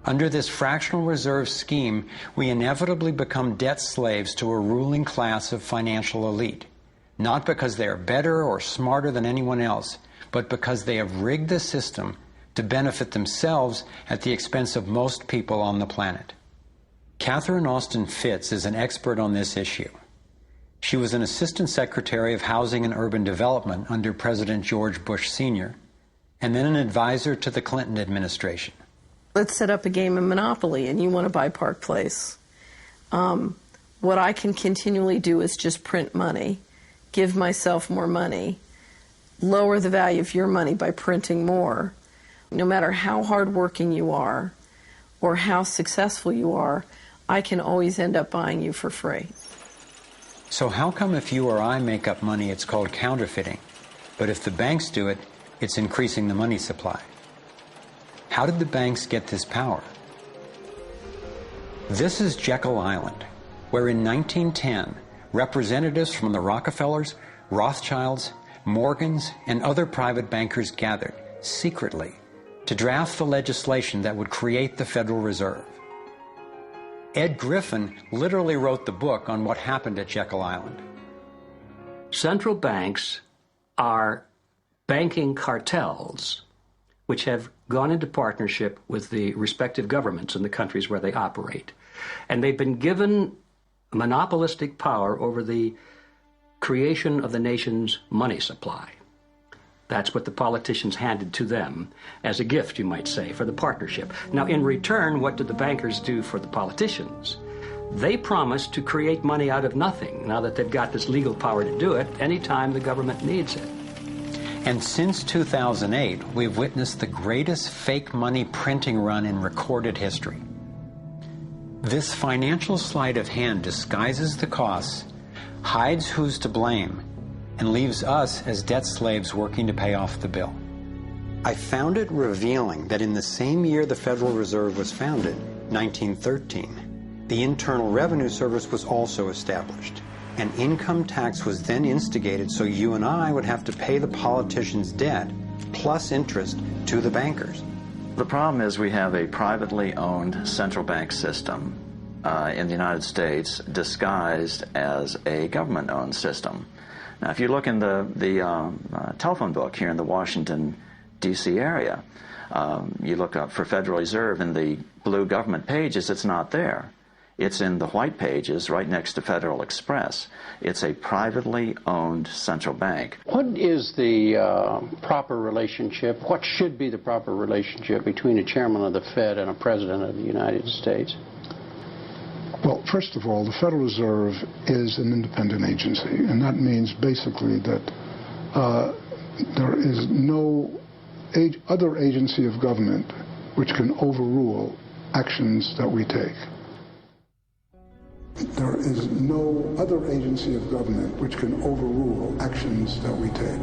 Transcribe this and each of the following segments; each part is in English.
Under this fractional reserve scheme, we inevitably become debt slaves to a ruling class of financial elite, not because they are better or smarter than anyone else, but because they have rigged the system to benefit themselves at the expense of most people on the planet. Catherine Austin Fitts is an expert on this issue. She was an Assistant Secretary of Housing and Urban Development under President George Bush Sr., and then an advisor to the Clinton administration. Let's set up a game of Monopoly, and you want to buy Park Place. What I can continually do is just print money, give myself more money, lower the value of your money by printing more. No matter how hardworking you are or how successful you are, I can always end up buying you for free. So how come if you or I make up money, it's called counterfeiting, but if the banks do it, it's increasing the money supply? How did the banks get this power? This is Jekyll Island, where in 1910, representatives from the Rockefellers, Rothschilds, Morgans, and other private bankers gathered secretly to draft the legislation that would create the Federal Reserve. Ed Griffin literally wrote the book on what happened at Jekyll Island. Central banks are banking cartels which have gone into partnership with the respective governments in the countries where they operate. And they've been given monopolistic power over the creation of the nation's money supply. That's what the politicians handed to them as a gift, you might say, for the partnership. Now, in return, what did the bankers do for the politicians? They promised to create money out of nothing, now that they've got this legal power to do it anytime the government needs it. And since 2008, we've witnessed the greatest fake money printing run in recorded history. This financial sleight of hand disguises the costs, hides who's to blame, and leaves us as debt slaves working to pay off the bill. I found it revealing that in the same year the Federal Reserve was founded, 1913, the Internal Revenue Service was also established. An income tax was then instigated so you and I would have to pay the politicians' debt plus interest to the bankers. The problem is we have a privately owned central bank system in the United States disguised as a government-owned system. Now, if you look in the telephone book here in the Washington, D.C. area, you look up for Federal Reserve in the blue government pages, it's not there. It's in the white pages right next to Federal Express. It's a privately owned central bank. What is the proper relationship, what should be the proper relationship between a chairman of the Fed and a president of the United States? Well, first of all, the Federal Reserve is an independent agency, and that means basically that there is no other agency of government which can overrule actions that we take. There is no other agency of government which can overrule actions that we take.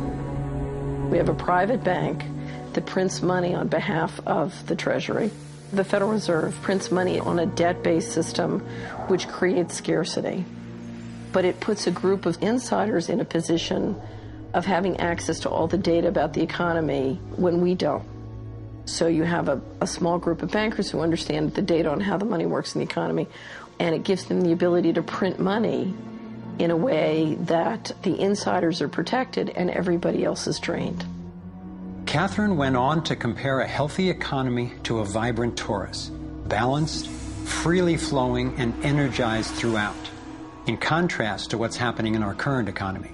We have a private bank that prints money on behalf of the Treasury. The Federal Reserve prints money on a debt-based system which creates scarcity. But it puts a group of insiders in a position of having access to all the data about the economy when we don't. So you have a small group of bankers who understand the data on how the money works in the economy, and it gives them the ability to print money in a way that the insiders are protected and everybody else is drained. Catherine went on to compare a healthy economy to a vibrant torus, balanced, freely flowing, and energized throughout, in contrast to what's happening in our current economy.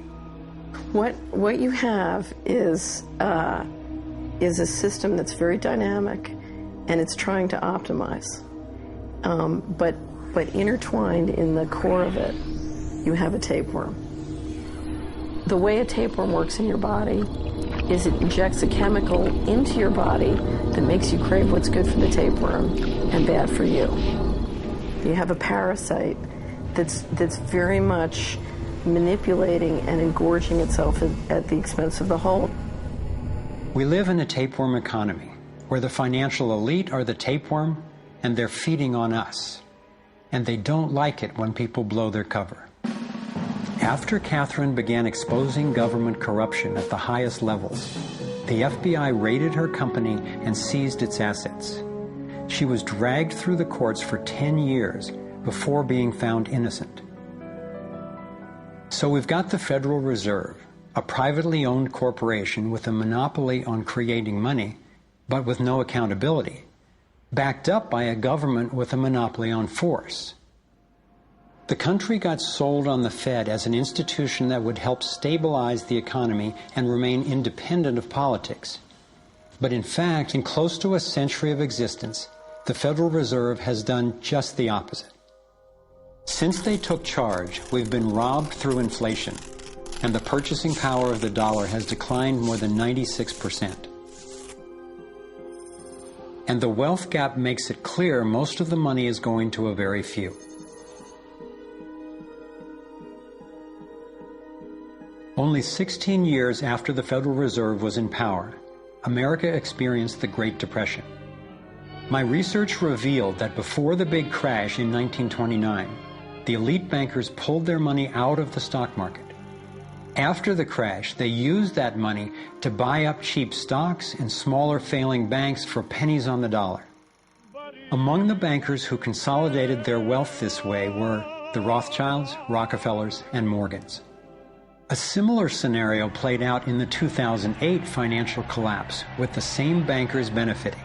What you have is a system that's very dynamic, and it's trying to optimize. But intertwined in the core of it, you have a tapeworm. The way a tapeworm works in your body is it injects a chemical into your body that makes you crave what's good for the tapeworm and bad for you. You have a parasite that's very much manipulating and engorging itself at the expense of the whole. We live in a tapeworm economy where the financial elite are the tapeworm and they're feeding on us. And they don't like it when people blow their cover. After Catherine began exposing government corruption at the highest levels, the FBI raided her company and seized its assets. She was dragged through the courts for 10 years before being found innocent. So we've got the Federal Reserve, a privately owned corporation with a monopoly on creating money, but with no accountability, backed up by a government with a monopoly on force. The country got sold on the Fed as an institution that would help stabilize the economy and remain independent of politics. But in fact, in close to a century of existence, the Federal Reserve has done just the opposite. Since they took charge, we've been robbed through inflation, and the purchasing power of the dollar has declined more than 96%. And the wealth gap makes it clear most of the money is going to a very few. Only 16 years after the Federal Reserve was in power, America experienced the Great Depression. My research revealed that before the big crash in 1929, the elite bankers pulled their money out of the stock market. After the crash, they used that money to buy up cheap stocks and smaller failing banks for pennies on the dollar. Among the bankers who consolidated their wealth this way were the Rothschilds, Rockefellers, and Morgans. A similar scenario played out in the 2008 financial collapse, with the same bankers benefiting.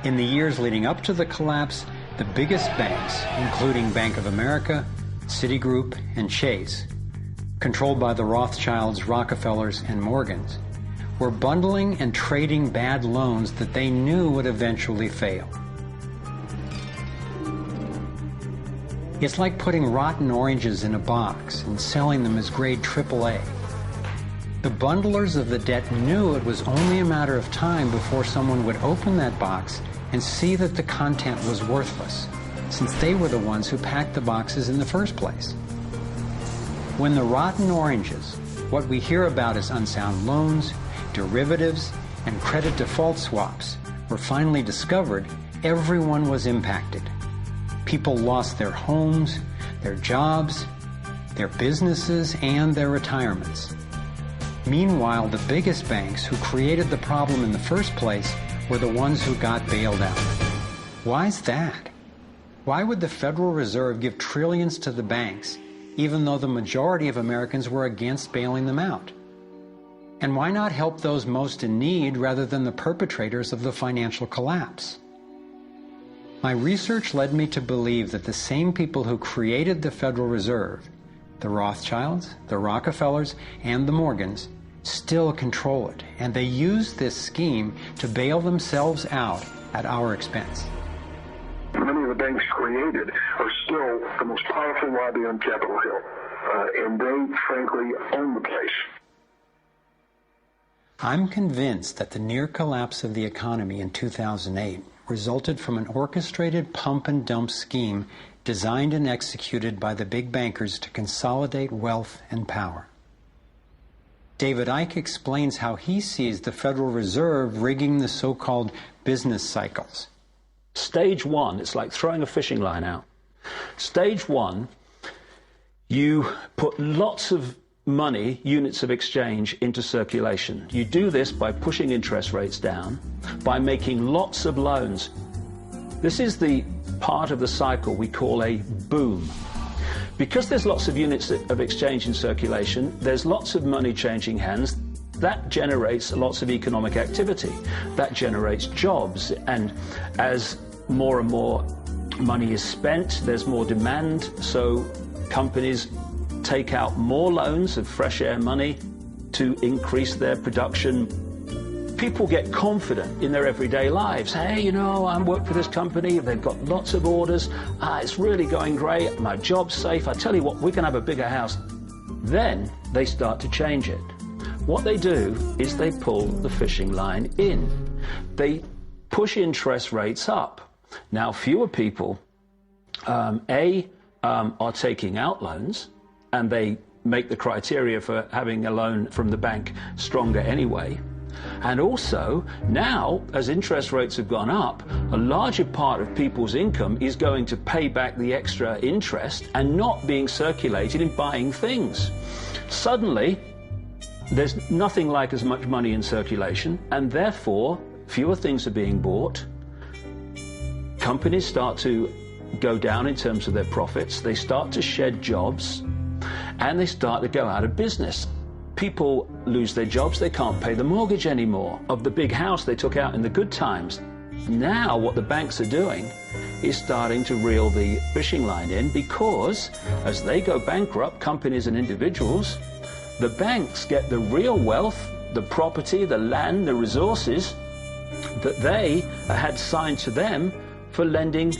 In the years leading up to the collapse, the biggest banks, including Bank of America, Citigroup, and Chase, controlled by the Rothschilds, Rockefellers, and Morgans, were bundling and trading bad loans that they knew would eventually fail. It's like putting rotten oranges in a box and selling them as grade AAA. The bundlers of the debt knew it was only a matter of time before someone would open that box and see that the content was worthless, since they were the ones who packed the boxes in the first place. When the rotten oranges, what we hear about as unsound loans, derivatives, and credit default swaps, were finally discovered, everyone was impacted. People lost their homes, their jobs, their businesses, and their retirements. Meanwhile, the biggest banks who created the problem in the first place were the ones who got bailed out. Why's that? Why would the Federal Reserve give trillions to the banks, even though the majority of Americans were against bailing them out? And why not help those most in need rather than the perpetrators of the financial collapse? My research led me to believe that the same people who created the Federal Reserve, the Rothschilds, the Rockefellers, and the Morgans, still control it, and they use this scheme to bail themselves out at our expense. Many of the banks created are still the most powerful lobby on Capitol Hill, and they, frankly, own the place. I'm convinced that the near collapse of the economy in 2008 resulted from an orchestrated pump-and-dump scheme designed and executed by the big bankers to consolidate wealth and power. David Icke explains how he sees the Federal Reserve rigging the so-called business cycles. Stage one, it's like throwing a fishing line out. Stage one, you put lots of money, units of exchange, into circulation. You do this by pushing interest rates down, by making lots of loans. This is the part of the cycle we call a boom. Because there's lots of units of exchange in circulation, there's lots of money changing hands. That generates lots of economic activity. That generates jobs. And as more and more money is spent, there's more demand, so companies take out more loans of fresh air money to increase their production. People get confident in their everyday lives. Hey, you know, I work for this company, they've got lots of orders, it's really going great, my job's safe, I tell you what, we can have a bigger house. Then they start to change it. What they do is they pull the fishing line in. They push interest rates up. Now, fewer people, are taking out loans, and they make the criteria for having a loan from the bank stronger anyway. And also, now, as interest rates have gone up, a larger part of people's income is going to pay back the extra interest and not being circulated in buying things. Suddenly, there's nothing like as much money in circulation, and therefore, fewer things are being bought. companies start to go down in terms of their profits, they start to shed jobs, and they start to go out of business. People lose their jobs, they can't pay the mortgage anymore of the big house they took out in the good times. Now what the banks are doing is starting to reel the fishing line in, because as they go bankrupt, companies and individuals, the banks get the real wealth, the property, the land, the resources that they had signed to them for lending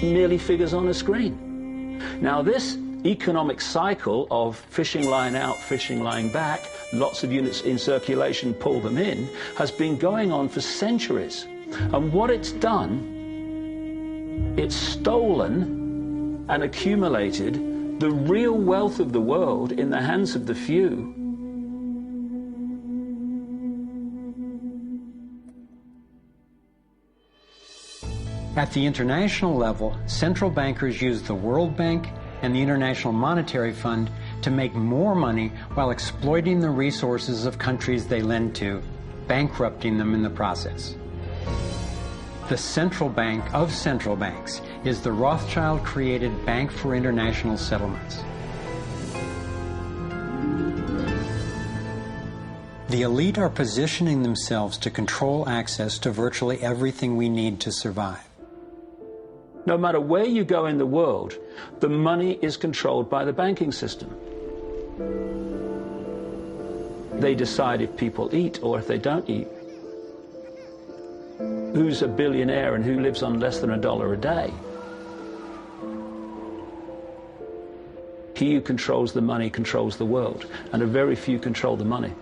merely figures on a screen. Now this economic cycle of fishing line out, fishing line back, lots of units in circulation, pull them in, has been going on for centuries. And what it's done, it's stolen and accumulated the real wealth of the world in the hands of the few. At the international level, central bankers use the World Bank and the International Monetary Fund to make more money while exploiting the resources of countries they lend to, bankrupting them in the process. The central bank of central banks is the Rothschild-created Bank for International Settlements. The elite are positioning themselves to control access to virtually everything we need to survive. No matter where you go in the world, the money is controlled by the banking system. They decide if people eat or if they don't eat. Who's a billionaire and who lives on less than $1 a day? He who controls the money controls the world, and a very few control the money.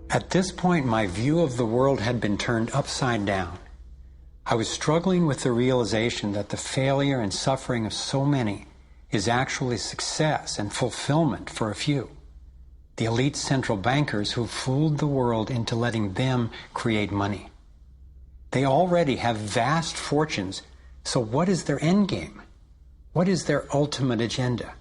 At this point, my view of the world had been turned upside down. I was struggling with the realization that the failure and suffering of so many is actually success and fulfillment for a few. The elite central bankers who fooled the world into letting them create money. They already have vast fortunes, so what is their end game? What is their ultimate agenda?